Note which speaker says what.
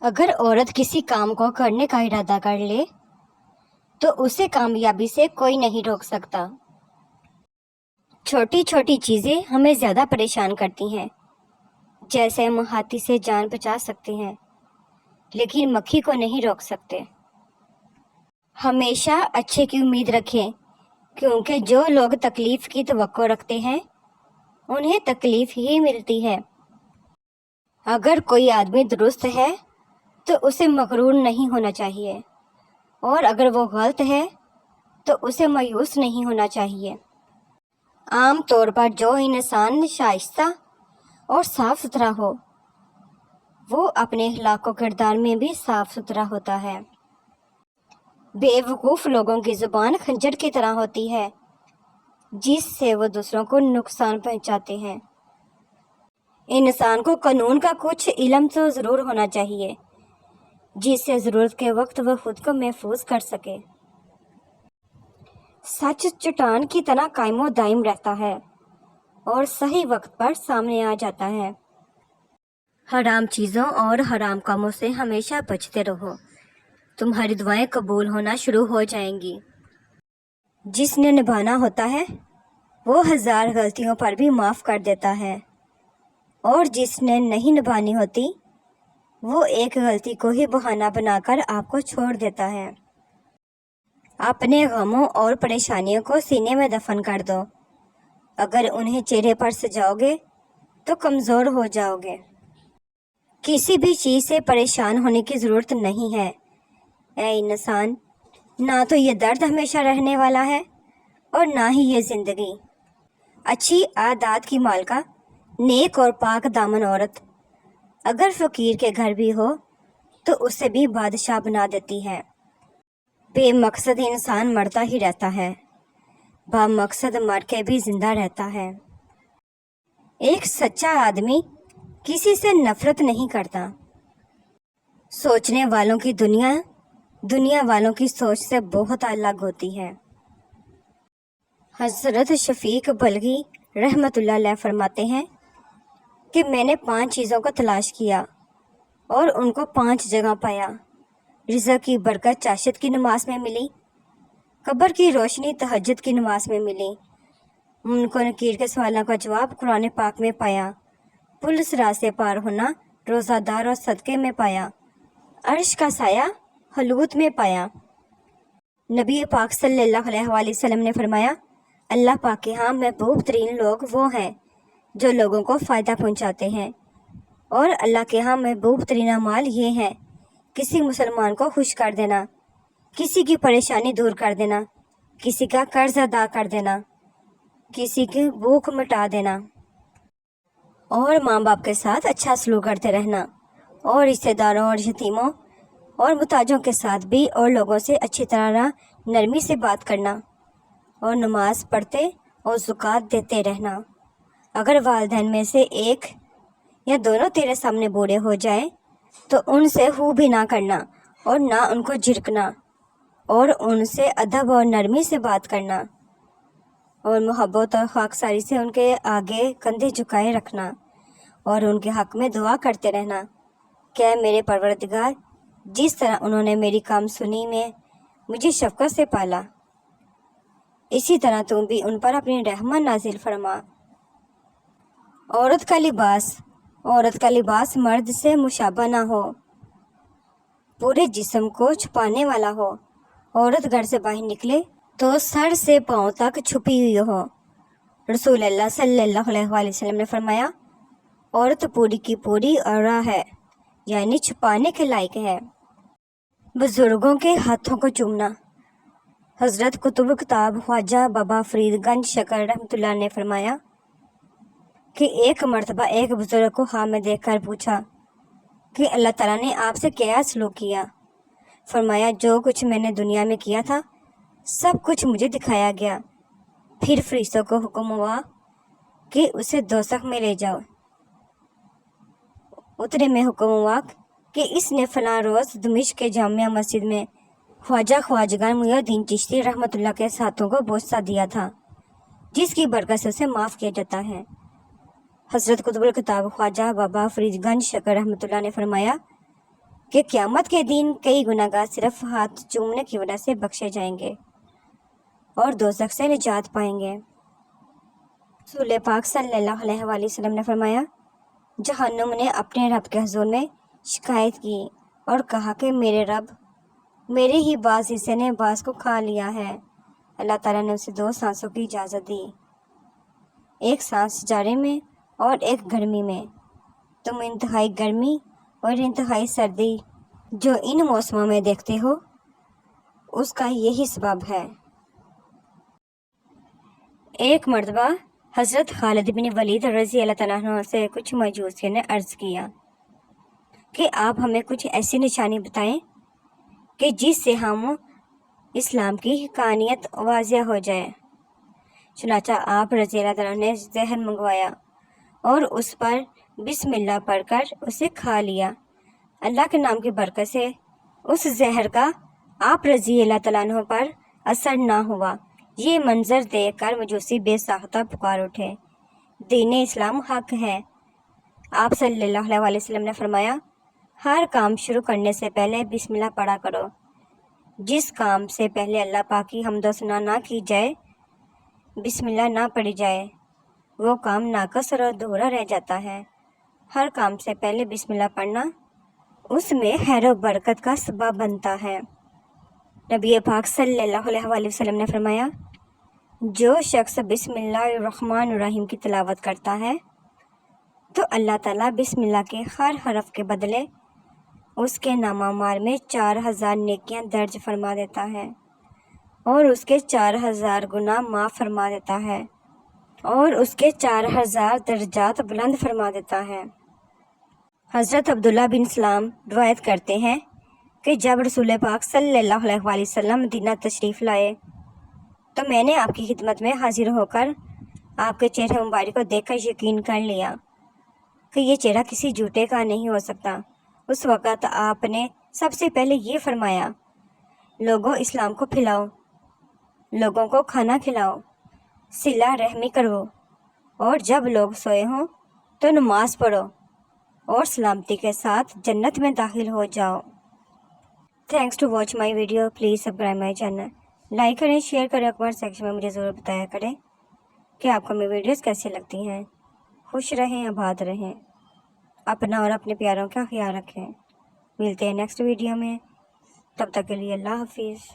Speaker 1: اگر عورت کسی کام کو کرنے کا ارادہ کر لے تو اسے کامیابی سے کوئی نہیں روک سکتا۔ چھوٹی چھوٹی چیزیں ہمیں زیادہ پریشان کرتی ہیں، جیسے ہم ہاتھی سے جان بچا سکتے ہیں لیکن مکھی کو نہیں روک سکتے۔ ہمیشہ اچھے کی امید رکھیں، کیونکہ جو لوگ تکلیف کی توقع رکھتے ہیں انہیں تکلیف ہی ملتی ہے۔ اگر کوئی آدمی درست ہے تو اسے مغرور نہیں ہونا چاہیے، اور اگر وہ غلط ہے تو اسے مایوس نہیں ہونا چاہیے۔ عام طور پر جو انسان شائستہ اور صاف ستھرا ہو وہ اپنے اخلاق و کردار میں بھی صاف ستھرا ہوتا ہے۔ بے وقوف لوگوں کی زبان خنجر کی طرح ہوتی ہے، جس سے وہ دوسروں کو نقصان پہنچاتے ہیں۔ انسان کو قانون کا کچھ علم تو ضرور ہونا چاہیے، جس سے ضرورت کے وقت وہ خود کو محفوظ کر سکے۔ سچ چٹان کی طرح قائم و دائم رہتا ہے اور صحیح وقت پر سامنے آ جاتا ہے۔ حرام چیزوں اور حرام کاموں سے ہمیشہ بچتے رہو، تمہاری دعائیں قبول ہونا شروع ہو جائیں گی۔ جس نے نبھانا ہوتا ہے وہ 1000 غلطیوں پر بھی معاف کر دیتا ہے، اور جس نے نہیں نبھانی ہوتی وہ ایک غلطی کو ہی بہانہ بنا کر آپ کو چھوڑ دیتا ہے۔ اپنے غموں اور پریشانیوں کو سینے میں دفن کر دو، اگر انہیں چہرے پر سجاؤ گے تو کمزور ہو جاؤ گے۔ کسی بھی چیز سے پریشان ہونے کی ضرورت نہیں ہے اے انسان، نہ تو یہ درد ہمیشہ رہنے والا ہے اور نہ ہی یہ زندگی۔ اچھی عادات کی مالکہ، نیک اور پاک دامن عورت اگر فقیر کے گھر بھی ہو تو اسے بھی بادشاہ بنا دیتی ہے۔ بے مقصد انسان مرتا ہی رہتا ہے، با مقصد مر کے بھی زندہ رہتا ہے۔ ایک سچا آدمی کسی سے نفرت نہیں کرتا۔ سوچنے والوں کی دنیا دنیا والوں کی سوچ سے بہت الگ ہوتی ہے۔ حضرت شفیق بلخی رحمۃ اللہ علیہ فرماتے ہیں کہ میں نے 5 چیزوں کو تلاش کیا اور ان کو 5 جگہ پایا۔ رزق کی برکت چاشت کی نماز میں ملی، قبر کی روشنی تہجد کی نماز میں ملی، منکر نکیر کے سوالوں کا جواب قرآن پاک میں پایا، پل صراط سے پار ہونا روزہ دار اور صدقے میں پایا، عرش کا سایہ حلوت میں پایا۔ نبی پاک صلی اللہ علیہ وآلہ وسلم نے فرمایا، اللہ پاک کے ہاں محبوب ترین لوگ وہ ہیں جو لوگوں کو فائدہ پہنچاتے ہیں، اور اللہ کے ہاں محبوب ترین اعمال یہ ہیں، کسی مسلمان کو خوش کر دینا، کسی کی پریشانی دور کر دینا، کسی کا قرض ادا کر دینا، کسی کی بھوک مٹا دینا، اور ماں باپ کے ساتھ اچھا سلوک کرتے رہنا، اور رشتہ داروں اور یتیموں اور محتاجوں کے ساتھ بھی اور لوگوں سے اچھی طرح نرمی سے بات کرنا، اور نماز پڑھتے اور زکوٰۃ دیتے رہنا۔ اگر والدین میں سے ایک یا دونوں تیرے سامنے بوڑھے ہو جائیں تو ان سے ہو بھی نہ کرنا اور نہ ان کو جھڑکنا، اور ان سے ادب اور نرمی سے بات کرنا، اور محبت اور خاکساری سے ان کے آگے کندھے جھکائے رکھنا، اور ان کے حق میں دعا کرتے رہنا کہ اے میرے پروردگار، جس طرح انہوں نے میری کام سنی میں مجھے شفقت سے پالا، اسی طرح تم بھی ان پر اپنی رحمت نازل فرما۔ عورت کا لباس مرد سے مشابہ نہ ہو، پورے جسم کو چھپانے والا ہو۔ عورت گھر سے باہر نکلے تو سر سے پاؤں تک چھپی ہوئی ہو۔ رسول اللہ صلی اللہ علیہ وآلہ وسلم نے فرمایا، عورت پوری کی پوری عورا ہے، یعنی چھپانے کے لائق ہے۔ بزرگوں کے ہاتھوں کو چومنا۔ حضرت قطب کتاب خواجہ بابا فرید گنج شکر رحمۃ اللہ نے فرمایا کہ ایک مرتبہ ایک بزرگ کو خواب میں دیکھ کر پوچھا کہ اللہ تعالیٰ نے آپ سے کیا سلوک کیا؟ فرمایا، جو کچھ میں نے دنیا میں کیا تھا سب کچھ مجھے دکھایا گیا، پھر فرشتوں کو حکم ہوا کہ اسے دوزخ میں لے جاؤ۔ اترے میں حکم ہوا کہ اس نے فلاں روز دمشق کے جامع مسجد میں خواجگان محی الدین چشتی رحمۃ اللہ کے ساتھوں کو بوسہ دیا تھا، جس کی برکت سے اسے معاف کیا جاتا ہے۔ حضرت قطب الکتاب خواجہ بابا فرید گنج شکر رحمۃ اللہ نے فرمایا، کہ قیامت کے دن کئی گناہگار صرف ہاتھ چومنے کی وجہ سے بخشے جائیں گے اور دوزخ سے نجات پائیں گے۔ رسول پاک صلی اللہ علیہ وآلہ وسلم نے فرمایا، جہنم نے اپنے رب کے حضور میں شکایت کی اور کہا کہ میرے رب، میرے ہی بعض حصے نے بعض کو کھا لیا ہے۔ اللہ تعالیٰ نے اسے 2 سانسوں کی اجازت دی، ایک سانس جاڑے میں اور ایک گرمی میں۔ تم انتہائی گرمی اور انتہائی سردی جو ان موسموں میں دیکھتے ہو، اس کا یہی سبب ہے۔ ایک مرتبہ حضرت خالد بن ولید رضی اللہ تعالیٰ عنہ سے کچھ مجوسیوں نے عرض کیا کہ آپ ہمیں کچھ ایسی نشانی بتائیں کہ جس سے ہم اسلام کی حقانیت واضح ہو جائے۔ چنانچہ آپ رضی اللہ تعالیٰ نے زہر منگوایا اور اس پر بسم اللہ پڑھ کر اسے کھا لیا۔ اللہ کے نام کی برکت سے اس زہر کا آپ رضی اللہ تعالیٰ عنہ پر اثر نہ ہوا۔ یہ منظر دیکھ کر مجوسی بے ساختہ پکار اٹھے، دین اسلام حق ہے۔ آپ صلی اللہ علیہ وسلم نے فرمایا، ہر کام شروع کرنے سے پہلے بسم اللہ پڑھا کرو۔ جس کام سے پہلے اللہ پاک کی حمد و ثنا نہ کی جائے، بسم اللہ نہ پڑھی جائے، وہ کام ناقص اور ادھورا رہ جاتا ہے۔ ہر کام سے پہلے بسم اللہ پڑھنا اس میں خیر و برکت کا سبب بنتا ہے۔ نبی پاک صلی اللہ علیہ وآلہ وسلم نے فرمایا، جو شخص بسم اللہ الرحمن الرحیم کی تلاوت کرتا ہے تو اللہ تعالیٰ بسم اللہ کے ہر حرف کے بدلے اس کے نامہ اعمال میں 4000 نیکیاں درج فرما دیتا ہے اور اس کے 4000 گناہ معاف فرما دیتا ہے اور اس کے 4000 درجات بلند فرما دیتا ہے۔ حضرت عبداللہ بن سلام روایت کرتے ہیں کہ جب رسول پاک صلی اللہ علیہ وآلہ وسلم مدینہ تشریف لائے تو میں نے آپ کی خدمت میں حاضر ہو کر آپ کے چہرے مبارک کو دیکھ کر یقین کر لیا کہ یہ چہرہ کسی جھوٹے کا نہیں ہو سکتا۔ اس وقت آپ نے سب سے پہلے یہ فرمایا، لوگوں اسلام کو پھیلاؤ، لوگوں کو کھانا کھلاؤ، صلہ رحمی کرو، اور جب لوگ سوئے ہوں تو نماز پڑھو اور سلامتی کے ساتھ جنت میں داخل ہو جاؤ۔ Thanks to watch my video, please subscribe my channel, like کریں، شیئر کریں، کمنٹ سیکشن میں مجھے ضرور بتایا کریں کہ آپ کو میری ویڈیوز کیسی لگتی ہیں۔ خوش رہیں، آباد رہیں، اپنا اور اپنے پیاروں کا خیال رکھیں۔ ملتے ہیں نیکسٹ ویڈیو میں، تب تک کے لیے اللہ حافظ۔